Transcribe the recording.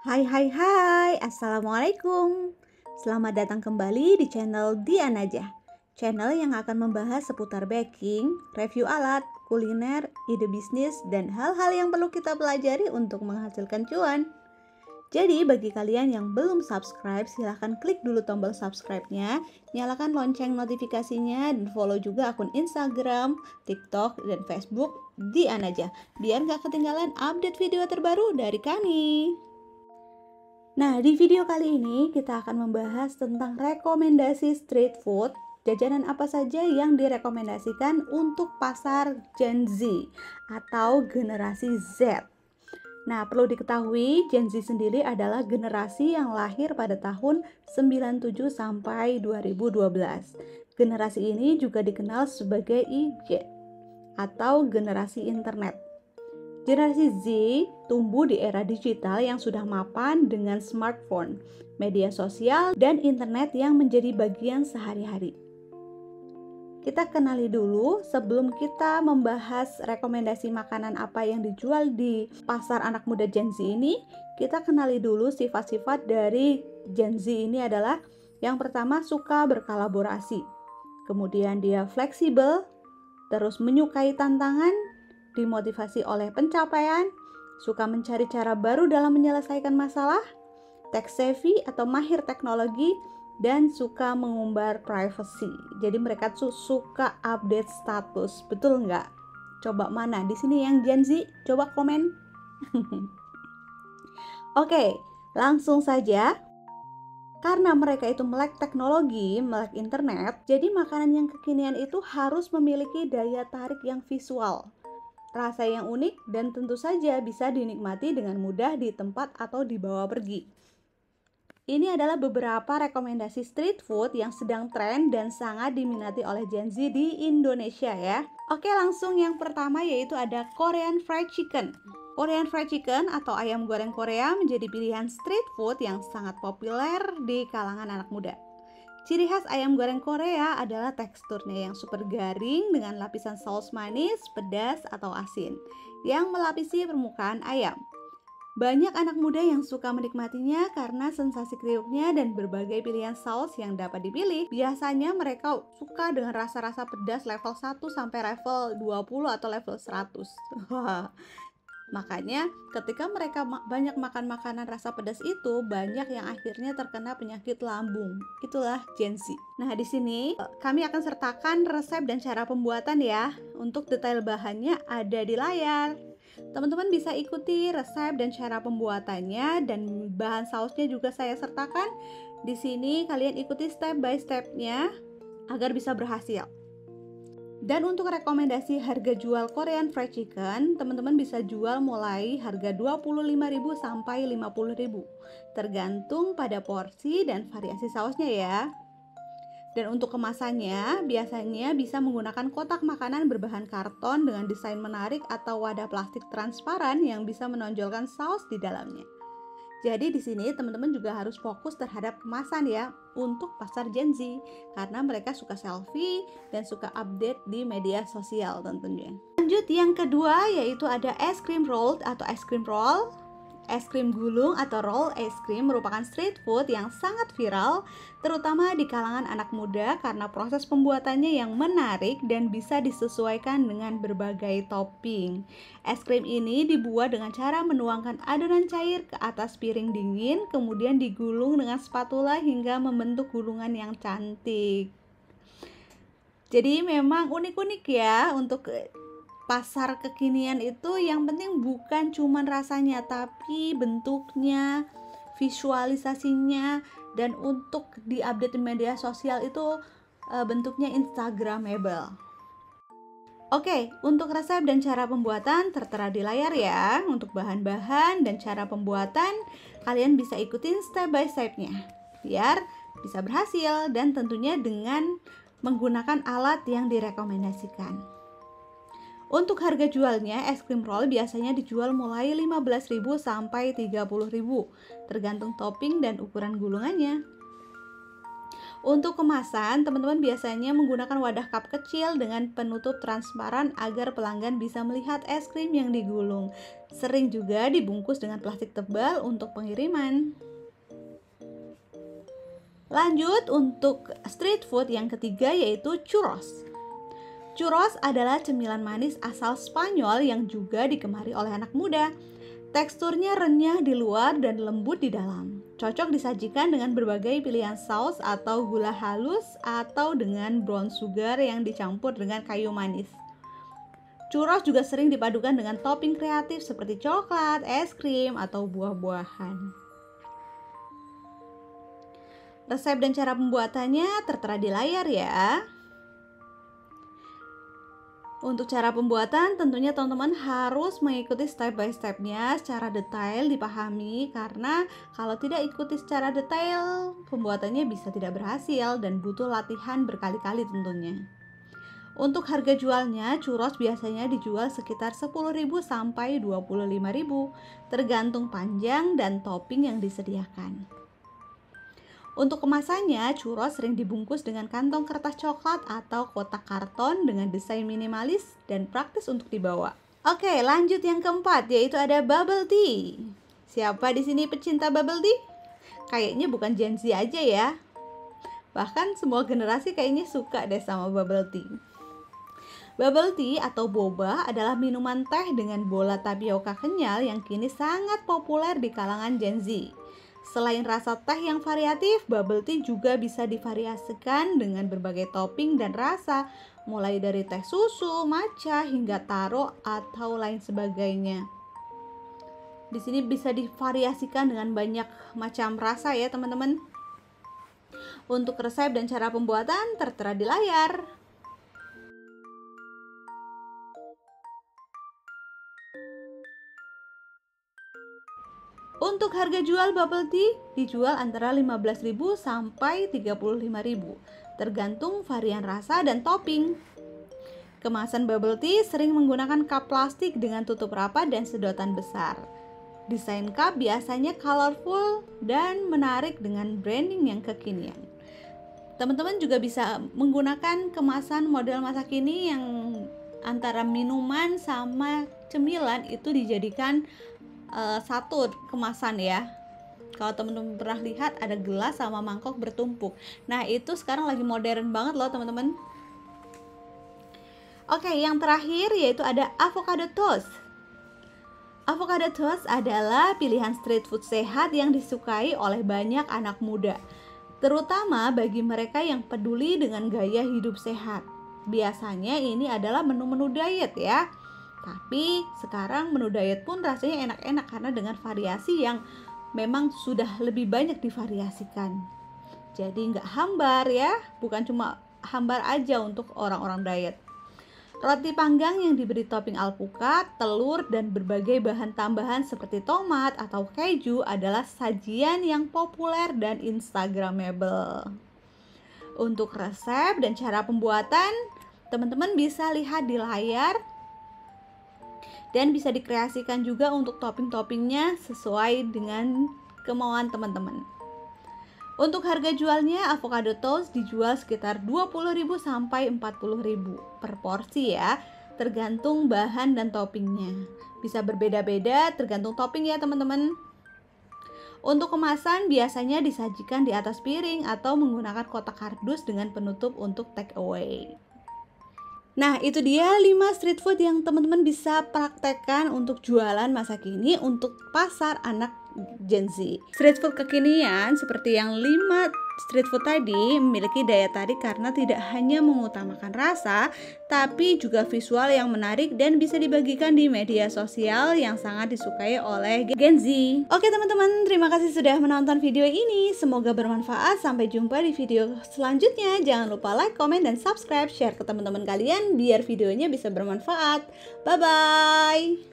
Hai hai hai, Assalamualaikum. Selamat datang kembali di channel Dian Aja. Channel yang akan membahas seputar baking, review alat, kuliner, ide bisnis, dan hal-hal yang perlu kita pelajari untuk menghasilkan cuan. Jadi bagi kalian yang belum subscribe, silahkan klik dulu tombol subscribe-nya, nyalakan lonceng notifikasinya, dan follow juga akun Instagram, TikTok, dan Facebook Dian Aja, biar gak ketinggalan update video terbaru dari kami. Nah, di video kali ini kita akan membahas tentang rekomendasi street food, jajanan apa saja yang direkomendasikan untuk pasar Gen Z atau generasi Z. Nah, perlu diketahui Gen Z sendiri adalah generasi yang lahir pada tahun 97 sampai 2012. Generasi ini juga dikenal sebagai Y atau generasi internet. Generasi Z tumbuh di era digital yang sudah mapan dengan smartphone, media sosial, dan internet yang menjadi bagian sehari-hari. Kita kenali dulu sebelum kita membahas rekomendasi makanan apa yang dijual di pasar anak muda Gen Z ini, kita kenali dulu sifat-sifat dari Gen Z ini adalah yang pertama suka berkolaborasi, kemudian dia fleksibel, terus menyukai tantangan, dimotivasi oleh pencapaian, suka mencari cara baru dalam menyelesaikan masalah, tech savvy atau mahir teknologi, dan suka mengumbar privacy. Jadi mereka suka update status, betul nggak? Coba mana di sini yang Gen Z? Coba komen. Oke, langsung saja. Karena mereka itu melek teknologi, melek internet, jadi makanan yang kekinian itu harus memiliki daya tarik yang visual, rasa yang unik, dan tentu saja bisa dinikmati dengan mudah di tempat atau dibawa pergi. Ini adalah beberapa rekomendasi street food yang sedang tren dan sangat diminati oleh Gen Z di Indonesia ya. Oke, langsung yang pertama yaitu ada Korean Fried Chicken. Korean Fried Chicken atau ayam goreng Korea menjadi pilihan street food yang sangat populer di kalangan anak muda. Ciri khas ayam goreng Korea adalah teksturnya yang super garing dengan lapisan saus manis, pedas, atau asin yang melapisi permukaan ayam. Banyak anak muda yang suka menikmatinya karena sensasi kriuknya dan berbagai pilihan saus yang dapat dipilih. Biasanya mereka suka dengan rasa-rasa pedas level 1 sampai level 20 atau level 100. Makanya ketika mereka banyak makan makanan rasa pedas itu, banyak yang akhirnya terkena penyakit lambung. Itulah Gen Z. Nah, di sini kami akan sertakan resep dan cara pembuatan ya. Untuk detail bahannya ada di layar. Teman-teman bisa ikuti resep dan cara pembuatannya, dan bahan sausnya juga saya sertakan. Di sini kalian ikuti step by stepnya agar bisa berhasil. Dan untuk rekomendasi harga jual Korean Fried Chicken, teman-teman bisa jual mulai harga 25.000 sampai 50.000, tergantung pada porsi dan variasi sausnya ya. Dan untuk kemasannya, biasanya bisa menggunakan kotak makanan berbahan karton dengan desain menarik atau wadah plastik transparan yang bisa menonjolkan saus di dalamnya. Jadi di sini teman-teman juga harus fokus terhadap kemasan ya untuk pasar Gen Z, karena mereka suka selfie dan suka update di media sosial tentunya. Lanjut yang kedua yaitu ada es krim roll atau es krim roll. Es krim gulung atau roll es krim merupakan street food yang sangat viral, terutama di kalangan anak muda karena proses pembuatannya yang menarik dan bisa disesuaikan dengan berbagai topping. Es krim ini dibuat dengan cara menuangkan adonan cair ke atas piring dingin, kemudian digulung dengan spatula hingga membentuk gulungan yang cantik. Jadi memang unik-unik ya untuk pasar kekinian itu. Yang penting bukan cuman rasanya, tapi bentuknya, visualisasinya, dan untuk diupdate di media sosial itu bentuknya instagramable. Oke, untuk resep dan cara pembuatan tertera di layar ya. Untuk bahan-bahan dan cara pembuatan kalian bisa ikutin step by stepnya biar bisa berhasil, dan tentunya dengan menggunakan alat yang direkomendasikan. Untuk harga jualnya, es krim roll biasanya dijual mulai 15.000 sampai 30.000, tergantung topping dan ukuran gulungannya. Untuk kemasan, teman-teman biasanya menggunakan wadah cup kecil dengan penutup transparan agar pelanggan bisa melihat es krim yang digulung. Sering juga dibungkus dengan plastik tebal untuk pengiriman. Lanjut untuk street food yang ketiga yaitu churros. Churros adalah cemilan manis asal Spanyol yang juga digemari oleh anak muda. Teksturnya renyah di luar dan lembut di dalam. Cocok disajikan dengan berbagai pilihan saus atau gula halus atau dengan brown sugar yang dicampur dengan kayu manis. Churros juga sering dipadukan dengan topping kreatif seperti coklat, es krim, atau buah-buahan. Resep dan cara pembuatannya tertera di layar ya. Untuk cara pembuatan tentunya teman-teman harus mengikuti step by stepnya secara detail dipahami, karena kalau tidak ikuti secara detail pembuatannya bisa tidak berhasil dan butuh latihan berkali-kali tentunya. Untuk harga jualnya, churros biasanya dijual sekitar 10.000 sampai 25.000 tergantung panjang dan topping yang disediakan. Untuk kemasannya, churros sering dibungkus dengan kantong kertas coklat atau kotak karton dengan desain minimalis dan praktis untuk dibawa. Oke, lanjut yang keempat yaitu ada bubble tea. Siapa di sini pecinta bubble tea? Kayaknya bukan Gen Z aja ya. Bahkan semua generasi kayaknya suka deh sama bubble tea. Bubble tea atau boba adalah minuman teh dengan bola tapioka kenyal yang kini sangat populer di kalangan Gen Z. Selain rasa teh yang variatif, bubble tea juga bisa divariasikan dengan berbagai topping dan rasa, mulai dari teh susu, matcha, hingga taro atau lain sebagainya. Di sini bisa divariasikan dengan banyak macam rasa ya teman-teman. Untuk resep dan cara pembuatan tertera di layar. Untuk harga jual bubble tea dijual antara 15.000 sampai 35.000, tergantung varian rasa dan topping. Kemasan bubble tea sering menggunakan cup plastik dengan tutup rapat dan sedotan besar. Desain cup biasanya colorful dan menarik dengan branding yang kekinian. Teman-teman juga bisa menggunakan kemasan model masa kini yang antara minuman sama cemilan itu dijadikan satu kemasan ya. Kalau teman-teman pernah lihat ada gelas sama mangkok bertumpuk. Nah, itu sekarang lagi modern banget loh teman-teman. Oke, yang terakhir yaitu ada avocado toast. Avocado toast adalah pilihan street food sehat yang disukai oleh banyak anak muda, terutama bagi mereka yang peduli dengan gaya hidup sehat. Biasanya ini adalah menu-menu diet ya. Tapi sekarang menu diet pun rasanya enak-enak karena dengan variasi yang memang sudah lebih banyak divariasikan. Jadi nggak hambar ya, bukan cuma hambar aja untuk orang-orang diet. Roti panggang yang diberi topping alpukat, telur, dan berbagai bahan tambahan seperti tomat atau keju adalah sajian yang populer dan instagramable. Untuk resep dan cara pembuatan, teman-teman bisa lihat di layar. Dan bisa dikreasikan juga untuk topping-toppingnya sesuai dengan kemauan teman-teman. Untuk harga jualnya, avocado toast dijual sekitar 20.000 sampai 40.000 per porsi ya, tergantung bahan dan toppingnya. Bisa berbeda-beda tergantung topping ya teman-teman. Untuk kemasan biasanya disajikan di atas piring atau menggunakan kotak kardus dengan penutup untuk take away. Nah, itu dia 5 street food yang teman-teman bisa praktekkan untuk jualan masa kini untuk pasar anak Gen Z. Street food kekinian seperti yang 5 street food tadi memiliki daya tarik karena tidak hanya mengutamakan rasa, tapi juga visual yang menarik dan bisa dibagikan di media sosial yang sangat disukai oleh Gen Z. Oke teman-teman, terima kasih sudah menonton video ini. Semoga bermanfaat. Sampai jumpa di video selanjutnya. Jangan lupa like, komen, dan subscribe. Share ke teman-teman kalian biar videonya bisa bermanfaat. Bye-bye.